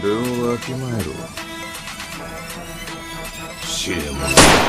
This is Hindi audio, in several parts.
でをわきまえろ。知れません。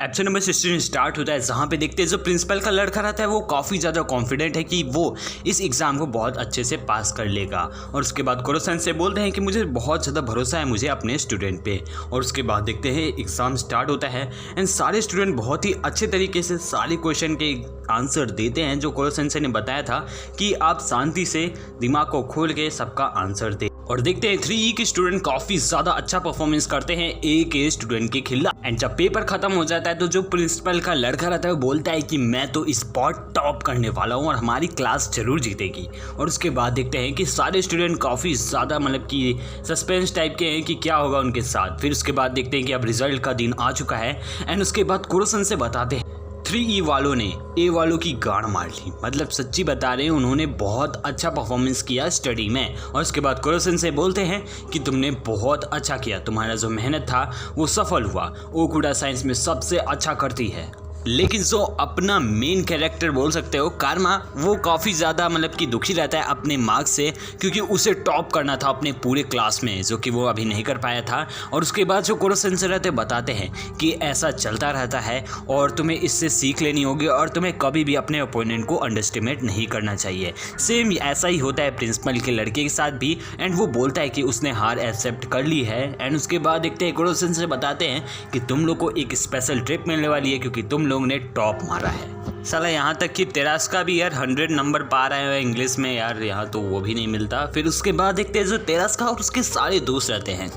एपिसोड नंबर 16 स्टार्ट होता है, जहाँ पे देखते हैं जो प्रिंसिपल का लड़का रहता है वो काफ़ी ज़्यादा कॉन्फिडेंट है कि वो इस एग्ज़ाम को बहुत अच्छे से पास कर लेगा। और उसके बाद कुरो-सैन से बोलते हैं कि मुझे बहुत ज़्यादा भरोसा है मुझे अपने स्टूडेंट पे। और उसके बाद देखते हैं एग्ज़ाम स्टार्ट होता है एंड सारे स्टूडेंट बहुत ही अच्छे तरीके से सारे क्वेश्चन के आंसर देते हैं जो कुरो-सैन ने बताया था कि आप शांति से दिमाग को खोल के सबका आंसर दें। और देखते हैं 3E के स्टूडेंट काफ़ी ज़्यादा अच्छा परफॉर्मेंस करते हैं ए के स्टूडेंट के खिलाफ। एंड जब पेपर खत्म हो जाता है तो जो प्रिंसिपल का लड़का रहता है वो बोलता है कि मैं तो इस बार टॉप करने वाला हूँ और हमारी क्लास जरूर जीतेगी। और उसके बाद देखते हैं कि सारे स्टूडेंट काफ़ी ज़्यादा मतलब कि सस्पेंस टाइप के हैं कि क्या होगा उनके साथ। फिर उसके बाद देखते हैं कि अब रिजल्ट का दिन आ चुका है एंड उसके बाद कुरो-सैन से बताते हैं 3E वालों ने ए वालों की गाड़ मार ली। मतलब सच्ची बता रहे हैं, उन्होंने बहुत अच्छा परफॉर्मेंस किया स्टडी में। और उसके बाद कुरो-सैन से बोलते हैं कि तुमने बहुत अच्छा किया, तुम्हारा जो मेहनत था वो सफल हुआ। ओकुडा साइंस में सबसे अच्छा करती है। लेकिन जो अपना मेन कैरेक्टर बोल सकते हो कारमा, वो काफ़ी ज़्यादा मतलब कि दुखी रहता है अपने मार्क्स से, क्योंकि उसे टॉप करना था अपने पूरे क्लास में जो कि वो अभी नहीं कर पाया था। और उसके बाद जो कुरो-सैन रहते बताते हैं कि ऐसा चलता रहता है और तुम्हें इससे सीख लेनी होगी और तुम्हें कभी भी अपने ओपोनेंट को अंडरस्टिमेट नहीं करना चाहिए। सेम ऐसा ही होता है प्रिंसिपल के लड़के के साथ भी। एंड वो बोलता है कि उसने हार एक्सेप्ट कर ली है। एंड उसके बाद देखते हैं कुरो-सैन से बताते हैं कि तुम लोग को एक स्पेशल ट्रिप मिलने वाली है क्योंकि तुम लोग ने टॉप मारा है। साला यहाँ तक कि तेरास का भी यार 100 नंबर पा रहे हैं इंग्लिश में यार, यहाँ तो वो भी नहीं मिलता। फिर उसके बाद देखते हैं जो तेरास का और उसके सारे दोस्त रहते हैं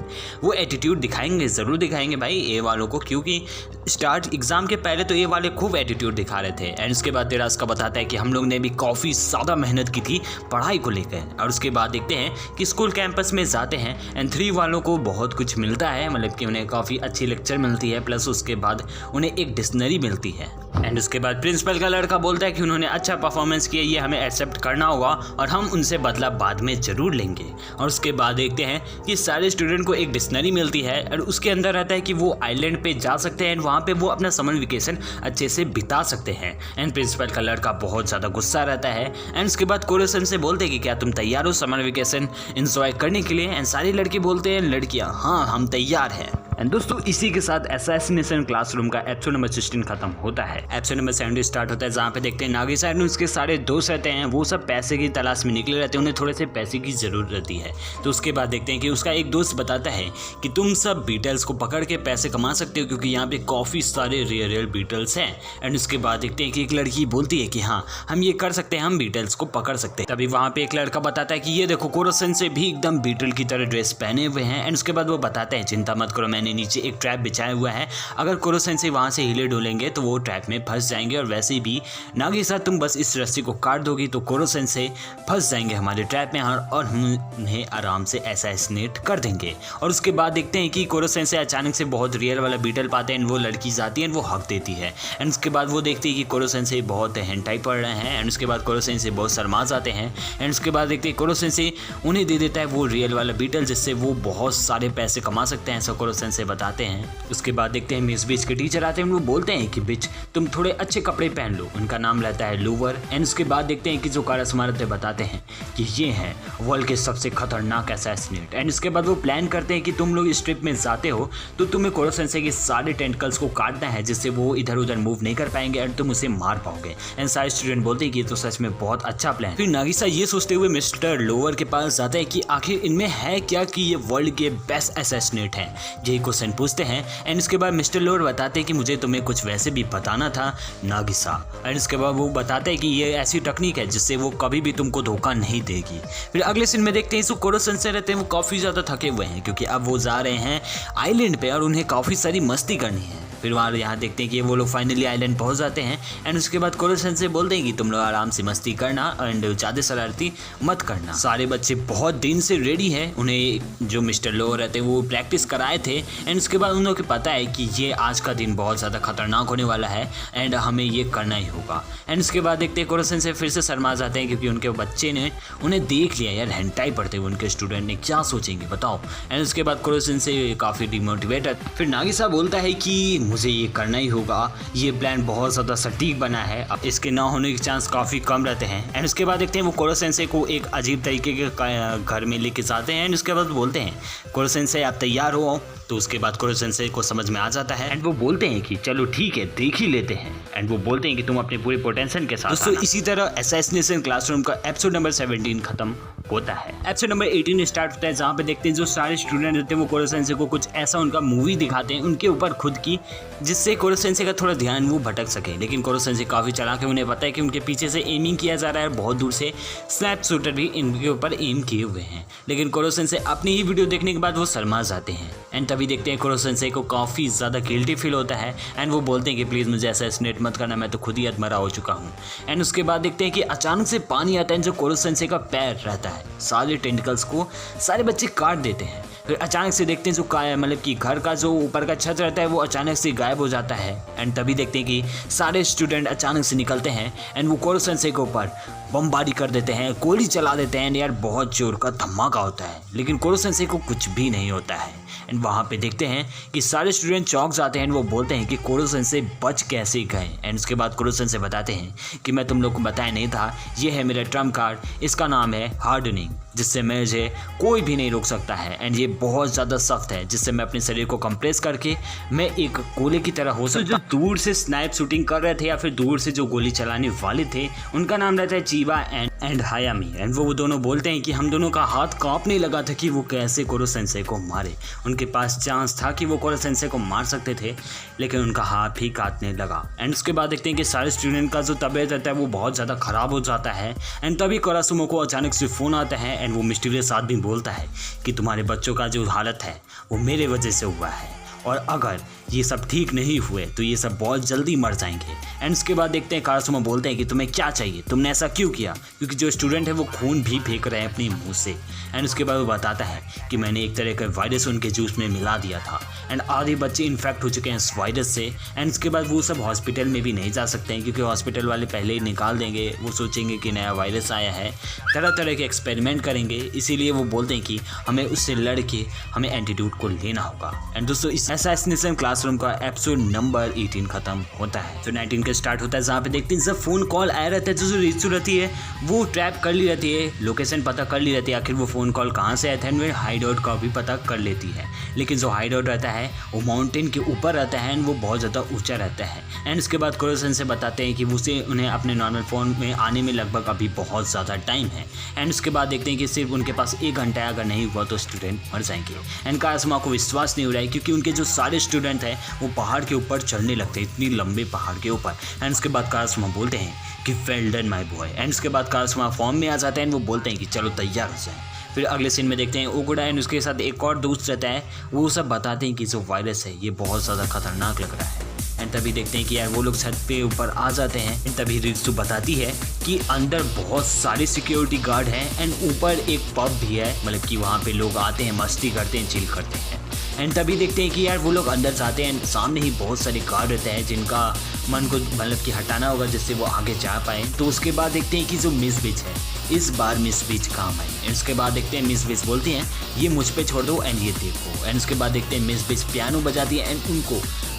वो एटीट्यूड दिखाएंगे, ज़रूर दिखाएंगे भाई ए वालों को, क्योंकि स्टार्ट एग्ज़ाम के पहले तो ए वाले खूब एटीट्यूड दिखा रहे थे। एंड उसके बाद तेरास का बताता है कि हम लोग ने भी काफ़ी ज़्यादा मेहनत की थी पढ़ाई को लेकर। और उसके बाद देखते हैं कि स्कूल कैंपस में जाते हैं एंड 3 वालों को बहुत कुछ मिलता है, मतलब कि उन्हें काफ़ी अच्छी लेक्चर मिलती है, प्लस उसके बाद उन्हें एक डिक्शनरी मिलती है। एंड उसके बाद प्रिंसिपल का लड़का बोलता है कि उन्होंने अच्छा परफॉर्मेंस किया, ये हमें एक्सेप्ट करना होगा और हम उनसे बदला बाद में ज़रूर लेंगे। और उसके बाद देखते हैं कि सारे स्टूडेंट को एक डिक्शनरी मिलती है और उसके अंदर रहता है कि वो आइलैंड पे जा सकते हैं, वहाँ पे वो अपना समर वेकेशन अच्छे से बिता सकते हैं। एंड प्रिंसिपल का लड़का बहुत ज़्यादा गुस्सा रहता है। एंड उसके बाद कुरो-सैन से बोलते हैं कि क्या तुम तैयार हो समर वेकेशन एंजॉय करने के लिए। एंड सारे लड़के बोलते हैं लड़कियाँ हाँ हम तैयार हैं। एंड दोस्तों इसी के साथ असैसिनेशन क्लासरूम का एपिसोड नंबर 16 खत्म होता है। एपिसोड नंबर 70 स्टार्ट होता है, जहाँ पे देखते हैं नागिसा और उसके सारे दोस्त रहते हैं, वो सब पैसे की तलाश में निकले रहते हैं, उन्हें थोड़े से पैसे की ज़रूरत रहती है। तो उसके बाद देखते हैं कि उसका एक दोस्त बताता है कि तुम सब बीटल्स को पकड़ के पैसे कमा सकते हो क्योंकि यहाँ पे काफ़ी सारे रेयर बीटल्स हैं। एंड उसके बाद देखते हैं कि एक लड़की बोलती है कि हाँ हम ये कर सकते हैं, हम बीटल्स को पकड़ सकते हैं। तभी वहाँ पे एक लड़का बताता है कि ये देखो कुरो-सैन से भी एकदम बीटल की तरह ड्रेस पहने हुए हैं। एंड उसके बाद वो बताते हैं चिंता मत करो, मैंने नीचे एक ट्रैप बिछाया हुआ है, अगर कुरो-सैन से वहाँ से हिले डोलेंगे तो वो ट्रैप में फंस जाएंगे। और वैसे भी नागिसा तुम बस इस रस्सी को काट दोगी तो कुरो-सैन से फंस जाएंगे हमारे ट्रैप में और हम उन्हें आराम से असैसिनेट कर देंगे। और उसके बाद देखते हैं कि कुरो-सैन से अचानक से बहुत रियल वाला बीटल पाते हैं, वो लड़की जाती है वो हक देती है। एंड उसके बाद वो देखती है कि कुरो-सैन से बहुत हेंटाई पड़ रहे हैं। एंड उसके बाद कुरो-सैन से बहुत शर्मा जाते हैं। एंड उसके बाद देखते हैं कुरो-सैन से उन्हें दे देता है वो रियल वाला बीटल, जिससे वो बहुत सारे पैसे कमा सकते हैं, ऐसा कुरो-सैन से बताते हैं। उसके बाद देखते हैं मिस बिच के टीचर आते हैं, वो बोलते हैं कि बिच तुम थोड़े अच्छे कपड़े पहन लो, उनका नाम रहता है लूवर। एंड उसके बाद देखते हैं कि जो कारस्मारत बताते हैं कि ये हैं वर्ल्ड के सबसे खतरनाक असैसिनेट। एंड उसके बाद वो प्लान करते हैं कि तुम लोग इस ट्रिप में जाते हो तो तुम्हें कुरो-सैन के सारे टेंटकल्स को काटना है, जिससे वो इधर उधर मूव नहीं कर पाएंगे एंड तुम उसे मार पाओगे। एंड सारे स्टूडेंट बोलते हैं कि ये तो सच में बहुत अच्छा प्लान। फिर नागिसा ये सोचते हुए मिस्टर लोवर के पास जाता है कि आखिर इनमें है क्या कि ये वर्ल्ड के बेस्ट असैसिनेट हैं, यही क्वेश्चन पूछते हैं। एंड उसके बाद मिस्टर लोवर बताते हैं कि मुझे तुम्हें कुछ वैसे भी बताना था नागिसा। एंड उसके बाद वो बताते हैं कि ये ऐसी टेक्निक है जिससे वो कभी भी तुमको धोखा नहीं देगी। फिर अगले सीन में देखते हैं सो कुरो-सैन से रहते हैं वो काफ़ी ज़्यादा थके हुए हैं क्योंकि अब वो जा रहे हैं आइलैंड पे और उन्हें काफ़ी सारी मस्ती करनी है। फिर वहाँ यहाँ देखते हैं कि वो लोग फाइनली आइलैंड पहुँच जाते हैं। एंड उसके बाद कुरो-सैन से बोलते हैं कि तुम लोग आराम से मस्ती करना एंड ज़्यादा शरारती मत करना। सारे बच्चे बहुत दिन से रेडी हैं, उन्हें जो मिस्टर लोअर रहते हैं वो प्रैक्टिस कराए थे एंड उसके बाद उन लोगों को पता है कि ये आज का दिन बहुत ज़्यादा खतरनाक होने वाला है एंड हमें ये करना ही होगा। एंड उसके बाद देखते हैं कोरोसेंसेई से फिर से शर्मा जाते हैं क्योंकि उनके बच्चे ने उन्हें देख लिया यार, हेंटाई पढ़ते हुए उनके स्टूडेंट ने, क्या सोचेंगे बताओ। एंड उसके बाद कोरोसेंसेई काफ़ी डिमोटिवेटेड, फिर नागिसा बोलता है कि मुझे ये करना ही होगा, ये प्लान बहुत ज़्यादा सटीक बना है, अब इसके ना होने के चांस काफ़ी कम रहते हैं। एंड उसके बाद देखते हैं वो कोरोसेंसेई को एक अजीब तरीके के घर में लेके जाते हैं एंड उसके बाद बोलते हैं कोरोसेंसेई आप तैयार हो। तो उसके बाद कोरोसेंसेई को समझ में आ जाता है एंड वो बोलते हैं कि चलो ठीक है देख ही लेते हैं। एंड वो बोलते हैं कि तुम अपने पूरे पोटेंशियल के साथ दोस्तों इसी तरह असैसिनेशन क्लासरूम का एपिसोड नंबर 17 खत्म होता है। एपिसोड नंबर 18 स्टार्ट होता है जहाँ पे देखते हैं जो सारे स्टूडेंट रहते हैं वो कोरोसेंसेई को कुछ ऐसा उनका मूवी दिखाते हैं उनके ऊपर खुद की, जिससे कोरोसेंसेई का थोड़ा ध्यान वो भटक सके। लेकिन कोरोसेंसेई काफ़ी चालाक है, उन्हें पता है कि उनके पीछे से एमिंग किया जा रहा है, बहुत दूर से स्नैप शूटर भी इनके ऊपर एम किए हुए हैं। लेकिन कोरोसेंसेई अपनी ही वीडियो देखने के बाद वो शर्मा जाते हैं एंड तभी देखते हैं कोरोसेंसेई को काफ़ी ज़्यादा गिल्टी फील होता है एंड वो बोलते हैं कि प्लीज़ मुझे असैसिनेट मत करना, मैं तो खुद ही अधमरा हो चुका हूँ। एंड उसके बाद देखते हैं कि अचानक से पानी आता है जो कोरोसेंसेई का पैर रहता है, सारे टेंटिकल्स को सारे बच्चे काट देते हैं। फिर अचानक से देखते हैं जो मतलब कि घर का जो ऊपर का छत रहता है वो अचानक से गायब हो जाता है। एंड तभी देखते हैं कि सारे स्टूडेंट अचानक से निकलते हैं एंड वो कोरोसेंसेई के ऊपर बमबारी कर देते हैं, गोली चला देते हैं यार, बहुत जोर का धमाका होता है। लेकिन कोरोसेंसेई को कुछ भी नहीं होता है। एंड वहाँ पे देखते हैं कि सारे स्टूडेंट चौंक जाते हैं, वो बोलते हैं कि कोरोसेंसेई बच कैसे गए। एंड उसके बाद कोरोसेंसेई बताते हैं कि मैं तुम लोग को बताया नहीं था, ये है मेरा ट्रम्प कार्ड, इसका नाम है हार्डनिंग, जिससे मुझे कोई भी नहीं रोक सकता है। एंड ये बहुत ज़्यादा सख्त है जिससे मैं अपने शरीर को कंप्रेस करके मैं एक गोले की तरह हो सकता। जो दूर से स्नाइप शूटिंग कर रहे थे या फिर दूर से जो गोली चलाने वाले थे उनका नाम रहता है चीबा एंड हायामी। एंड वो दोनों बोलते हैं कि हम दोनों का हाथ कांपने लगा था कि वो कैसे कोरोसेंसेई को मारे। उनके पास चांस था कि वो कोरोसेंसेई को मार सकते थे लेकिन उनका हाथ ही काटने लगा। एंड उसके बाद देखते हैं कि सारे स्टूडेंट का जो तबीयत रहता है वो बहुत ज़्यादा ख़राब हो जाता है। एंड तभी कोरासुमो को अचानक से फ़ोन आता है एंड वो मिस्टीरियस आदमी बोलता है कि तुम्हारे बच्चों का जो हालत है वो मेरे वजह से हुआ है और अगर ये सब ठीक नहीं हुए तो ये सब बहुत जल्दी मर जाएंगे। एंड उसके बाद देखते हैं कोरासुमो बोलते हैं कि तुम्हें क्या चाहिए, तुमने ऐसा क्यों किया, क्योंकि जो स्टूडेंट है वो खून भी फेंक रहे हैं अपने मुंह से। एंड उसके बाद वो बताता है कि मैंने एक तरह का वायरस उनके जूस में मिला दिया था एंड आधे बच्चे इन्फेक्ट हो चुके हैं इस वायरस से। एंड उसके बाद वो सब हॉस्पिटल में भी नहीं जा सकते हैं क्योंकि हॉस्पिटल वाले पहले ही निकाल देंगे, वो सोचेंगे कि नया वायरस आया है, तरह तरह के एक्सपेरिमेंट करेंगे। इसीलिए वो बोलते हैं कि हमें उससे लड़ के हमें एंटीट्यूड को लेना होगा। एंड दोस्तों इस असैसिनेशन क्लासरूम का एपिसोड नंबर 18 खत्म होता है। तो 19 का स्टार्ट होता है जहाँ पे देखते हैं जब फोन कॉल आया रहता है जो रिचू रहती है वो ट्रैप कर ली रहती है, लोकेशन पता कर ली रहती है, आखिर वो फ़ोन कॉल कहाँ से आया था, एंड हाइड आउट का भी पता कर लेती है। लेकिन जो हाइड आउट रहता है वो माउंटेन के ऊपर रहता है एंड वो बहुत ज़्यादा ऊंचा रहता है। एंड उसके बाद कोरोसेंसेई बताते हैं कि उसे उन्हें अपने नॉर्मल फ़ोन में आने में लगभग अभी बहुत ज़्यादा टाइम है। एंड उसके बाद देखते हैं कि सिर्फ उनके पास 1 घंटा है, अगर नहीं हुआ तो स्टूडेंट मर जाएंगे। एंड कोरासुमो को विश्वास नहीं हो रहा है क्योंकि उनके जो सारे स्टूडेंट हैं वो पहाड़ के ऊपर चढ़ने लगते हैं, इतनी लंबे पहाड़ के ऊपर। एंड उसके बाद कोरासुमो बोलते हैं कि well done my boy. And उसके बाद कोरासुमो फॉर्म में आ जाते हैं, वो बोलते हैं कि चलो तैयार हो जाए। फिर अगले सीन में देखते हैं ओकुडा एंड उसके साथ एक और दोस्त रहता है, वो सब बताते हैं कि जो वायरस है ये बहुत ज़्यादा खतरनाक लग रहा है। एंड तभी देखते हैं कि यार वो लोग छत पे ऊपर आ जाते हैं। एंड तभी रित्सु बताती है कि अंदर बहुत सारे सिक्योरिटी गार्ड हैं एंड ऊपर एक पब भी है, मतलब कि वहाँ पे लोग आते हैं, मस्ती करते हैं, चिल करते हैं। एंड तभी देखते हैं कि यार वो लोग अंदर जाते हैं, सामने ही बहुत सारे गार्ड रहते हैं जिनका मन को मतलब कि हटाना होगा जिससे वो आगे जा पाए। तो उसके बाद देखते हैं कि जो मिस बिच है इस बार मिस बिच काम आई। एंड उसके बाद देखते हैं मिस बिच बोलती हैं ये मुझ पे छोड़ दो एंड ये देखो। एंड उसके बाद देखते हैं मिस बिच पियानो बजाती है एंड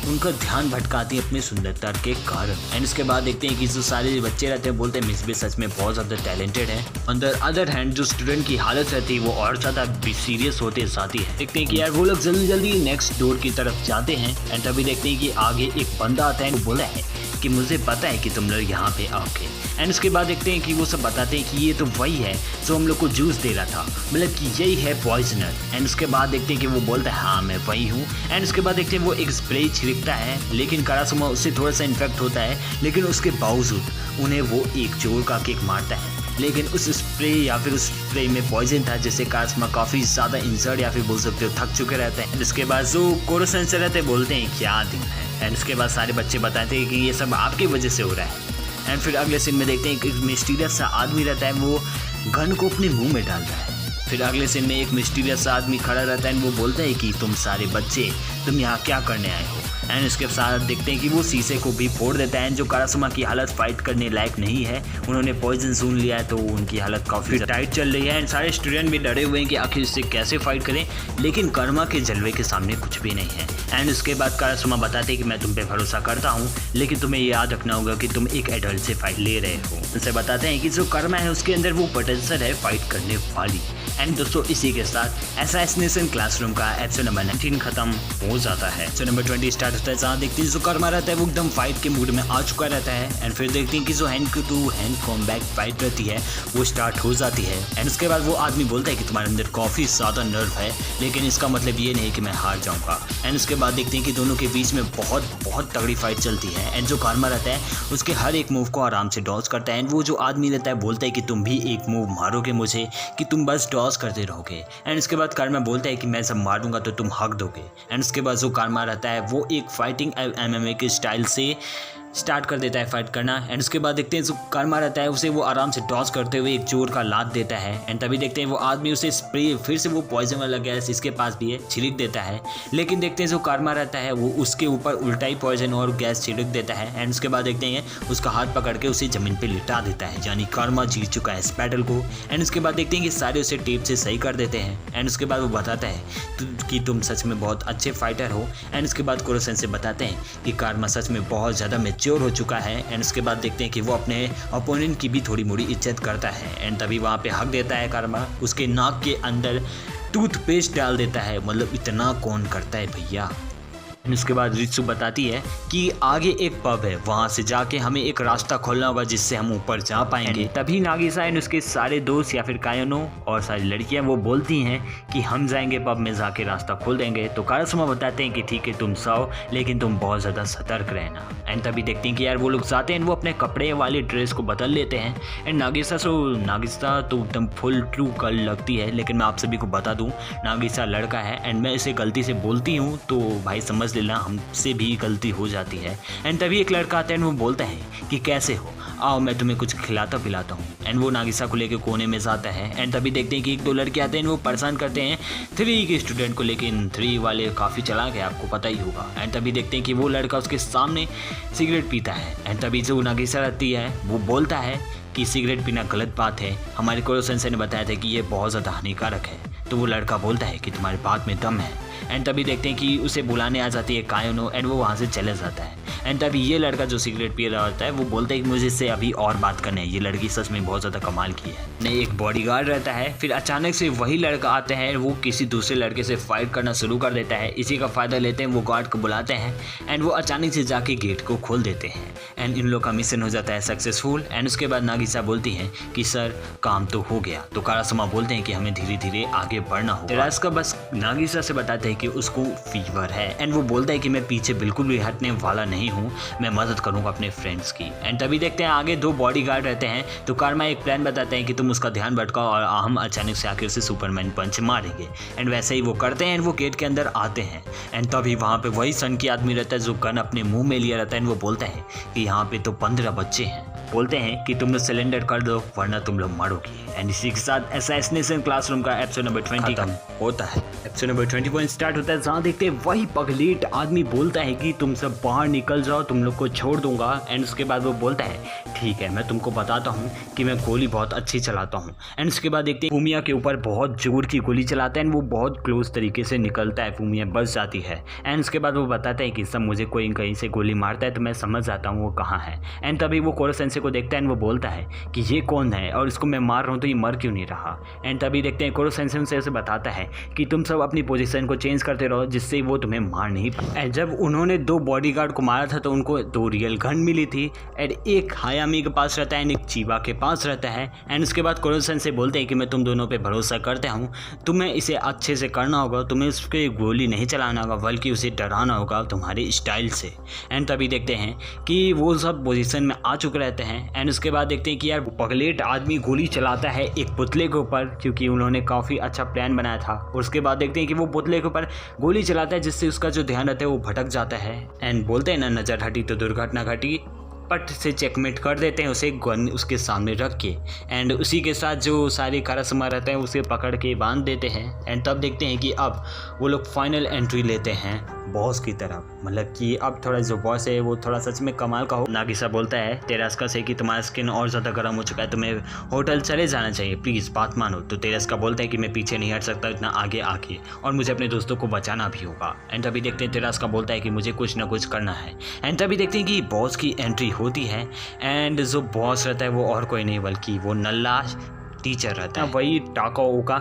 उनका ध्यान भटकाती है अपनी सुंदरता के कारण। एंड उसके बाद देखते हैं कि जो सारे बच्चे रहते हैं बोलते हैं मिस बिच सच में बहुत ज़्यादा टैलेंटेड है। ऑन द अदर हैंड जो स्टूडेंट की हालत रहती है वो और ज़्यादा सीरियस होते जाती है। देखते हैं कि यार वो लोग जल्दी जल्दी नेक्स्ट डोर की तरफ जाते हैं। एंड तभी देखते हैं कि आगे एक बंदा आता है, वो बोला है कि मुझे पता है कि तुम लोग यहाँ पे आओगे। एंड उसके बाद देखते हैं कि वो सब बताते हैं कि ये तो वही है जो हम लोग को जूस दे रहा था, मतलब कि यही है पॉइजनर। एंड उसके बाद देखते हैं कि वो बोलता है हाँ मैं वही हूँ। एंड उसके बाद देखते हैं वो एक स्प्रे छिड़कता है, लेकिन कोरासुमो उससे थोड़ा सा इन्फेक्ट होता है, लेकिन उसके बावजूद उन्हें वो एक जोर का किक मारता है। लेकिन उस स्प्रे या फिर उस स्प्रे में पॉइजन था जिससे कोरासुमो काफ़ी ज़्यादा इंजर्ड या फिर बोल सकते हो थक चुके रहते हैं। इसके बाद जो कोरोसेंसेई रहते बोलते हैं क्या दिन है। एंड उसके बाद सारे बच्चे बताते हैं कि ये सब आपकी वजह से हो रहा है। एंड फिर अगले सीन में देखते हैं कि मिस्टीरियस सा आदमी रहता है, वो गन को अपने मुंह में डाल रहा है। फिर अगले सीन में एक मिस्टीरियस आदमी खड़ा रहता है एंड वो बोलता है कि तुम सारे बच्चे तुम यहाँ क्या करने आए हो। एंड उसके साथ देखते हैं कि वो शीशे को भी फोड़ देता है। जो कारासुमा की हालत फाइट करने लायक नहीं है, उन्होंने पॉइजन सुन लिया है तो उनकी हालत काफ़ी टाइट चल रही है। एंड सारे स्टूडेंट भी डरे हुए हैं कि आखिर इससे कैसे फाइट करें, लेकिन कर्मा के जलवे के सामने कुछ भी नहीं है। एंड उसके बाद कारासुमा बताते हैं कि मैं तुम पे भरोसा करता हूँ, लेकिन तुम्हें ये याद रखना होगा कि तुम एक एडल्ट से फाइट ले रहे हो। उनसे बताते हैं कि जो कर्मा है उसके अंदर वो पोटेंशियल है फाइट करने वाली। एंड दोस्तों इसी के साथ असैसिनेशन क्लासरूम का एपिसोड नंबर 19 खत्म हो जाता है। एपिसोड नंबर 20 स्टार्ट होता है, जहाँ देखते हैं जो कर्मा रहता है वो एकदम फाइट के मूड में आ चुका रहता है। एंड फिर देखते हैं कि जो hand to hand combat fight रहती है वो स्टार्ट हो जाती है। एंड उसके बाद वो आदमी बोलता है कि तुम्हारे अंदर काफ़ी ज़्यादा नर्व है, लेकिन इसका मतलब ये नहीं कि मैं हार जाऊँगा। एंड उसके बाद देखते हैं कि दोनों के बीच में बहुत तगड़ी फाइट चलती है। एंड जो कर्मा रहता है उसके हर एक मूव को आराम से डॉज करता है। एंड वो जो आदमी रहता है बोलता है कि तुम भी एक मूव मारोगे मुझे, कि तुम बस डॉज करते रहोगे। एंड उसके बाद कर्मा बोलता है कि मैं जब मारूंगा तो तुम हक दोगे। एंड उसके बाद जो कर्मा रहता है वो एक फाइटिंग MMA के स्टाइल से स्टार्ट कर देता है फाइट करना। एंड उसके बाद देखते हैं जो कर्मा रहता है उसे वो आराम से टॉस करते हुए एक जोर का लात देता है। एंड तभी देखते हैं वो आदमी उसे स्प्रे फिर से वो पॉइजन वाला गैस इसके पास भी है छिड़क देता है, लेकिन देखते हैं जो कर्मा रहता है वो उसके ऊपर उल्टा ही पॉइजन और गैस छिड़क देता है। एंड उसके बाद देखते हैं उसका हाथ पकड़ के उसे ज़मीन पर लिटा देता है, यानी कर्मा जीत चुका है इस बैटल को। एंड उसके बाद देखते हैं कि सारे उसे टेप से सही कर देते हैं। एंड उसके बाद वो बताता है कि तुम सच में बहुत अच्छे फाइटर हो। एंड उसके बाद कुरो-सेंसेई से बताते हैं कि कर्मा सच में बहुत ज़्यादा मैच्योर हो चुका है। एंड उसके बाद देखते हैं कि वो अपने अपोनेंट की भी थोड़ी मोड़ी इज्जत करता है। एंड तभी वहाँ पे हक देता है कर्मा, उसके नाक के अंदर टूथपेस्ट डाल देता है। मतलब इतना कौन करता है भैया। उसके बाद रित्सु बताती है कि आगे एक पब है, वहाँ से जाके हमें एक रास्ता खोलना होगा जिससे हम ऊपर जा पाएंगे। तभी नागिसा एंड उसके सारे दोस्त या फिर कायोनो और सारी लड़कियां वो बोलती हैं कि हम जाएंगे पब में, जाके रास्ता खोल देंगे। तो कारासुमा बताते हैं कि ठीक है तुम सो, लेकिन तुम बहुत ज़्यादा सतर्क रहना। एंड तभी देखते हैं कि यार वो लोग जाते हैं, वो अपने कपड़े वाली ड्रेस को बदल लेते हैं। एंड नागिसा तो एकदम फुल ट्रू गर्ल लगती है, लेकिन मैं आप सभी को बता दूँ नागिसा लड़का है। एंड मैं इसे गलती से बोलती हूँ तो भाई समझ लेना हमसे भी गलती हो जाती है। एंड तभी एक लड़का आता है, वो बोलता है कि कैसे हो, आओ मैं तुम्हें कुछ खिलाता पिलाता हूँ। एंड वो नागिसा को लेकर कोने में जाता है। एंड तभी देखते हैं कि एक दो लड़के आते हैं, वो परेशान करते हैं 3 के स्टूडेंट को, लेकिन 3 वाले काफ़ी चलाक है, आपको पता ही होगा। एंड तभी देखते हैं कि वो लड़का उसके सामने सिगरेट पीता है। एंड तभी जो नागिसा रहती है वो बोलता है कि सिगरेट पीना गलत बात है, हमारे कुरो-सेंसेई ने बताया था कि ये बहुत ज़्यादा हानिकारक है। तो वो लड़का बोलता है कि तुम्हारे बात में दम है। एंड तभी देखते हैं कि उसे बुलाने आ जाती है कायोनो। एंड वो वहाँ से चले जाता है। एंड तभी ये लड़का जो सिगरेट पी रहा होता है वो बोलता है कि मुझे इससे अभी और बात करनी है, ये लड़की सच में बहुत ज़्यादा कमाल की है। ने एक बॉडीगार्ड रहता है, फिर अचानक से वही लड़का आता है, वो किसी दूसरे लड़के से फाइट करना शुरू कर देता है। इसी का फ़ायदा लेते हैं वो गार्ड को बुलाते हैं। एंड वो अचानक से जाके गेट को खोल देते हैं। एंड इन लोग का मिशन हो जाता है सक्सेसफुल। एंड उसके बाद नागिसा बोलती है कि सर काम तो हो गया। तो कारासुमा बोलते हैं कि हमें धीरे धीरे आगे बढ़ना होगा। तेरास्का बस नागिसा से बताते हैं कि उसको फीवर है। एंड वो बोलता है कि मैं पीछे बिल्कुल भी हटने वाला नहीं हूँ, मैं मदद करूँगा अपने फ्रेंड्स की। एंड तभी देखते हैं आगे 2 बॉडीगार्ड रहते हैं। तो कर्मा एक प्लान बताते हैं कि तुम उसका ध्यान भटकाओ और हम अचानक से आके उसे सुपरमैन पंच मारेंगे। एंड वैसे ही वो करते हैं। वो गेट के अंदर आते हैं। एंड तभी वहाँ पे वही सन की आदमी रहता है जो गन अपने मुंह में लिया रहता है। वो बोलता है कि यहाँ पे तो 15 बच्चे हैं, बोलते हैं कि तुम लोग सिलेंडर कर दो वरना तुम लोग मरोगे। एंड इसी के साथ असैसिनेशन क्लासरूम का एपिसोड नंबर 20 खत्म होता है। एपिसोड नंबर 21 स्टार्ट होता है, जहाँ देखते हैं वही पगलेट आदमी बोलता है कि तुम सब बाहर निकल जाओ, तुम लोग को छोड़ दूंगा। एंड उसके बाद वो बोलता है ठीक है मैं तुमको बताता हूँ कि मैं गोली बहुत अच्छी चलाता हूँ। एंड उसके बाद देखते हैं फूमिया के ऊपर बहुत जोर की गोली चलाता है। एंड वो बहुत क्लोज तरीके से निकलता है, फूमिया बच जाती है। एंड उसके बाद वो बताता है कि सब मुझे कोई कहीं से गोली मारता है तो मैं समझ जाता हूँ वो कहाँ है। एंड तभी वो कुरो-सेंसेई को देखता है। एंड वो बोलता है कि ये कौन है और इसको मैं मार रहा हूँ तो ये मर क्यों नहीं रहा। एंड तभी देखते हैं कुरो-सेंसेई से उसे बताता है कि तुम सब अपनी पोजीशन को चेंज करते रहो जिससे वो तुम्हें मार नहीं पाए। एंड जब उन्होंने 2 बॉडीगार्ड को मारा था तो उनको 2 रियल गन मिली थी। एंड एक हायामी के पास रहता है, एक चीबा के पास रहता है। एंड उसके बाद कुरो-सेंसेई बोलते हैं कि मैं तुम दोनों पे भरोसा करता हूँ, तुम्हें इसे अच्छे से करना होगा, तुम्हें उसके गोली नहीं चलाना होगा बल्कि उसे डराना होगा तुम्हारे स्टाइल से। एंड तभी देखते हैं कि वो सब पोजीशन में आ चुके रहते हैं। एंड उसके बाद देखते हैं कि यार पगलेट आदमी गोली चलाता है एक पुतले के ऊपर, क्योंकि उन्होंने काफ़ी अच्छा प्लान बनाया था। और उसके बाद देखते हैं कि वो पुतले के ऊपर गोली चलाता है जिससे उसका जो ध्यान रहता है वो भटक जाता है। एंड बोलते हैं ना नज़र हटी तो दुर्घटना घटी। पट से चेकमेट कर देते हैं उसे गन उसके सामने रख के। एंड उसी के साथ जो सारे कारासमा रहते हैं उसे पकड़ के बांध देते हैं। एंड तब देखते हैं कि अब वो लोग फाइनल एंट्री लेते हैं बॉस की तरफ। मतलब कि अब थोड़ा जो बॉस है वो थोड़ा सच में कमाल का हो। नागिसा बोलता है तेरास्का से कि तुम्हारा स्किन और ज़्यादा गर्म हो चुका है, तुम्हें होटल चले जाना चाहिए, प्लीज़ बात मानो। तो तेरास्का बोलता है कि मैं पीछे नहीं हट सकता इतना आगे आके, और मुझे अपने दोस्तों को बचाना भी होगा। एंड तभी देखते हैं तेरास्का बोलता है कि मुझे कुछ ना कुछ करना है। एंड तभी देखते हैं कि बॉस की एंट्री होती है। एंड जो बॉस रहता है वो और कोई नहीं बल्कि वो नल्ला टीचर रहता है, वही टाकाओ का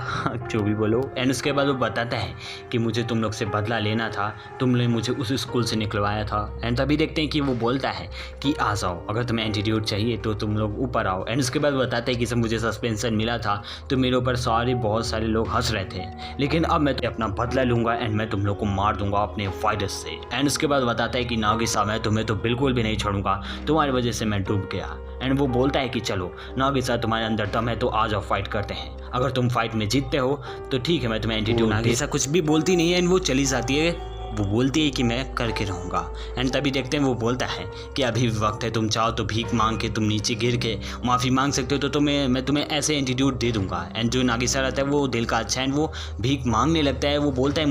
जो भी बोलो। एंड उसके बाद वो बताता है कि मुझे तुम लोग से बदला लेना था, तुमने मुझे उस स्कूल से निकलवाया था। एंड तभी देखते हैं कि वो बोलता है कि आ जाओ, अगर तुम्हें एंटीट्यूड चाहिए तो तुम लोग ऊपर आओ। एंड उसके बाद बताते हैं कि जब मुझे सस्पेंशन मिला था तो मेरे ऊपर बहुत सारे लोग हंस रहे थे, लेकिन अब मैं अपना बदला लूँगा एंड मैं तुम लोग को मार दूंगा अपने वायरस से। एंड उसके बाद बताता है कि नागिसा मैं तुम्हें तो बिल्कुल भी नहीं छोड़ूंगा, तुम्हारी वजह से मैं डूब गया। एंड वो बोलता है कि चलो नागिसा तुम्हारे अंदर दम है तो आ जाओ फाइट करते हैं, अगर तुम फाइट में जीतते हो तो ठीक है मैं तुम्हें एंटीट्यूड। नागिसा कुछ भी बोलती नहीं है एंड वो चली जाती है। वो बोलती है कि मैं करके रहूँगा। एंड तभी देखते हैं वो बोलता है कि अभी भी वक्त है, तुम चाहो तो भीख मांग के तुम नीचे गिर के माफ़ी मांग सकते हो, तो मैं तुम्हें ऐसे एंटीट्यूड दे दूंगा। एंड जो नागिसा रहता है वो दिल का अच्छा है, वो भीख मांगने लगता है। वो बोलता है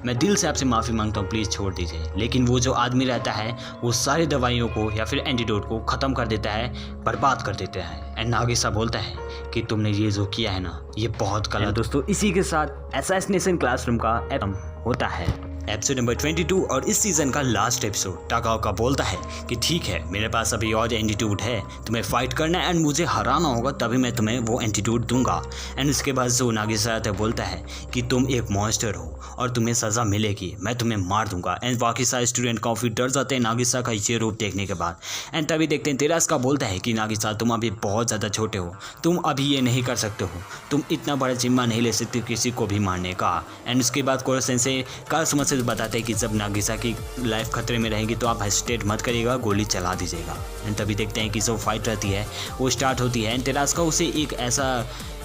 मैं दिल से आपसे माफ़ी मांगता हूँ, प्लीज़ छोड़ दीजिए। लेकिन वो जो आदमी रहता है वो सारी दवाइयों को या फिर एंटीट्यूड को ख़त्म कर देता है, बर्बाद कर देता है। एंड नागिसा बोलता है कि तुमने ये जो किया है ना ये बहुत गलत। दोस्तों इसी के साथ असैसिनेशन क्लासरूम का खत्म होता है एपिसोड नंबर 22 और इस सीज़न का लास्ट एपिसोड। टाकाओका बोलता है कि ठीक है मेरे पास अभी और एंटीट्यूड है, तुम्हें फाइट करना है एंड मुझे हराना होगा तभी मैं तुम्हें वो एंटीट्यूड दूंगा। एंड उसके बाद जो नागिसा बोलता है कि तुम एक मॉन्स्टर हो और तुम्हें सज़ा मिलेगी, मैं तुम्हें मार दूंगा। एंड बाकी सारे स्टूडेंट काफ़ी डर जाते हैं नागिसा का ये रूप देखने के बाद। एंड तभी देखते हैं तेरास्का बोलता है कि नागिसा तुम अभी बहुत ज़्यादा छोटे हो, तुम अभी ये नहीं कर सकते हो, तुम इतना बड़ा जिम्मा नहीं ले सकते किसी को भी मारने का। एंड उसके बाद कोरो सेंसे का समझ बताते हैं कि जब नागिसा की लाइफ खतरे में रहेगी तो आप हेजिटेट मत करिएगा, गोली चला दीजिएगा। एंड तभी देखते हैं कि जो फाइट रहती है वो स्टार्ट होती है। एंड तेरास्का उसे एक ऐसा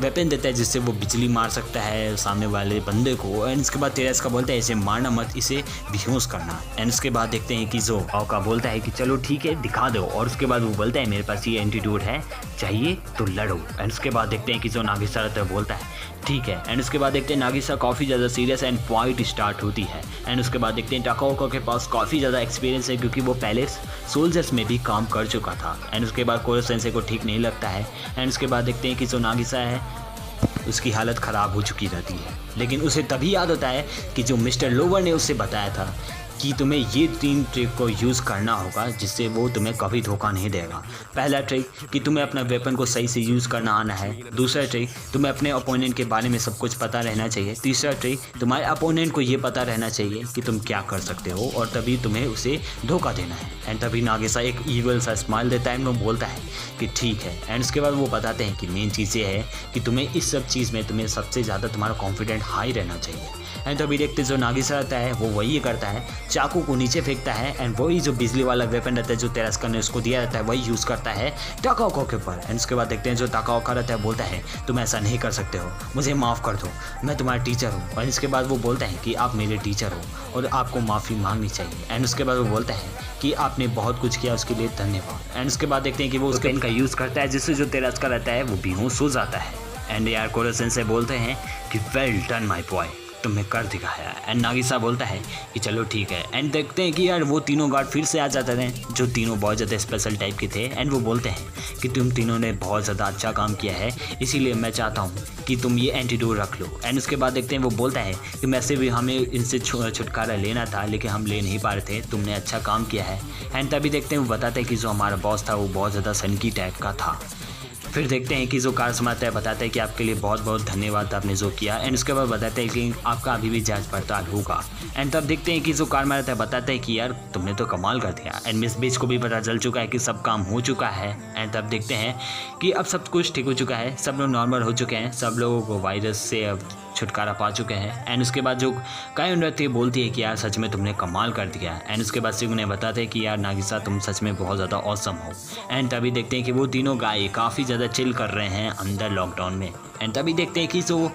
वेपन देता है जिससे वो बिजली मार सकता है सामने वाले बंदे को। एंड उसके बाद तेरास्का बोलता है इसे मारना मत, इसे बेहोश करना। एंड उसके बाद देखते हैं कि जो टाकाओका बोलता है कि चलो ठीक है दिखा दो। और उसके बाद वो बोलता है मेरे पास ये एंटीट्यूड है, चाहिए तो लड़ो। एंड उसके बाद देखते हैं कि जो नागिसा रहता है बोलता है ठीक है। एंड उसके बाद देखते हैं नागिसा काफ़ी ज़्यादा सीरियस एंड फाइट स्टार्ट होती है। एंड उसके बाद देखते हैं टाकाओका के पास काफ़ी ज़्यादा एक्सपीरियंस है क्योंकि वो पहले सोल्जर्स में भी काम कर चुका था। एंड उसके बाद कोरो सेंसे को ठीक नहीं लगता है। एंड उसके बाद देखते हैं कि जो नागिसा है उसकी हालत ख़राब हो चुकी रहती है, लेकिन उसे तभी याद होता है कि जो मिस्टर लोवर ने उससे बताया था कि तुम्हें ये 3 ट्रिक को यूज़ करना होगा जिससे वो तुम्हें कभी धोखा नहीं देगा। पहला ट्रिक कि तुम्हें अपना वेपन को सही से यूज़ करना आना है। दूसरा ट्रिक तुम्हें अपने अपोनेंट के बारे में सब कुछ पता रहना चाहिए। तीसरा ट्रिक तुम्हारे अपोनेंट को ये पता रहना चाहिए कि तुम क्या कर सकते हो और तभी तुम्हें उसे धोखा देना है। एंड तभी नागिसा एक ईवल सा स्माइल देता है एंड वो बोलता है कि ठीक है। एंड उसके बाद वो बताते हैं कि मेन चीज़ ये है कि तुम्हें इस सब चीज़ में तुम्हें सबसे ज़्यादा तुम्हारा कॉन्फिडेंट हाई रहना चाहिए। एंड तभी देखते जो नागिसा रहता है वो वही करता है, चाकू को नीचे फेंकता है एंड वही जो बिजली वाला वेपन रहता है जो तेरास्का ने उसको दिया रहता है वही यूज़ करता है टाकाओका के ऊपर। एंड उसके बाद देखते हैं जो टाकाओका रहता है बोलता है तुम ऐसा नहीं कर सकते हो, मुझे माफ़ कर दो, मैं तुम्हारा टीचर हूँ। और इसके बाद वो बोलता है कि आप मेरे टीचर हो और आपको माफ़ी मांगनी चाहिए। एंड उसके बाद वो बोलता है कि आपने बहुत कुछ किया उसके लिए धन्यवाद। एंड उसके बाद देखते हैं कि वो उस पेन का यूज़ करता है जिससे जो तेरास्का रहता है वो बेहोश हो जाता है। एंड यार कोरो सेंसे बोलते हैं कि वेल डन माय बॉय, तुमने कर दिखाया। एंड नागिसा बोलता है कि चलो ठीक है। एंड देखते हैं कि यार वो तीनों गार्ड फिर से आ जाते थे जो तीनों बहुत ज़्यादा स्पेशल टाइप के थे। एंड वो बोलते हैं कि तुम तीनों ने बहुत ज़्यादा अच्छा काम किया है, इसीलिए मैं चाहता हूँ कि तुम ये एंटीट्यूड रख लो। एंड उसके बाद देखते हैं वो बोलता है कि वैसे भी हमें इनसे छुटकारा लेना था लेकिन हम ले नहीं पा रहे थे, तुमने अच्छा काम किया है। एंड तभी देखते हैं वो बताते हैं कि जो हमारा बॉस था वो बहुत ज़्यादा सनकी टाइप का था। फिर देखते हैं कि जो कार समाता है बताता है कि आपके लिए बहुत बहुत धन्यवाद आपने जो किया। एंड उसके बाद बताते हैं कि आपका अभी भी जांच पड़ताल होगा। एंड तब देखते हैं कि जो कार मारता है बताता है कि यार तुमने तो कमाल कर दिया। एंड मिस बीच को भी पता चल चुका है कि सब काम हो चुका है। एंड तब देखते हैं कि अब सब कुछ ठीक हो चुका है, सब लोग नॉर्मल हो चुके हैं, सब लोगों को वायरस से अब छुटकारा पा चुके हैं। एंड उसके बाद जो कायुन रहती है बोलती है कि यार सच में तुमने कमाल कर दिया। एंड उसके बाद सिग उन्हें बताते हैं कि यार नागिसा तुम सच में बहुत ज़्यादा ऑसम हो। एंड तभी देखते हैं कि वो तीनों गाय काफ़ी ज़्यादा चिल कर रहे हैं अंदर लॉकडाउन में। एंड तभी देखते हैं कि जो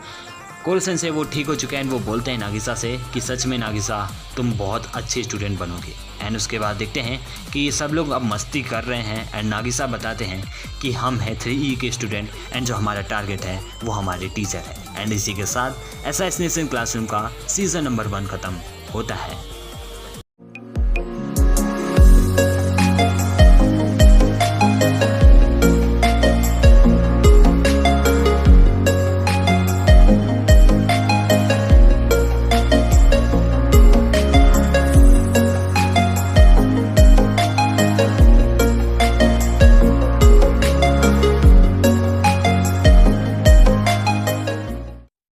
कोरो सेंसे वो ठीक हो चुके हैं एंड वो बोलते हैं नागिसा से कि सच में नागिसा तुम बहुत अच्छे स्टूडेंट बनोगे। एंड उसके बाद देखते हैं कि ये सब लोग अब मस्ती कर रहे हैं एंड नागिसा बताते हैं कि हम हैं 3E के स्टूडेंट एंड जो हमारा टारगेट है वो हमारे टीचर है। एंड इसी के साथ असैसिनेशन क्लासरूम का सीज़न नंबर 1 ख़त्म होता है।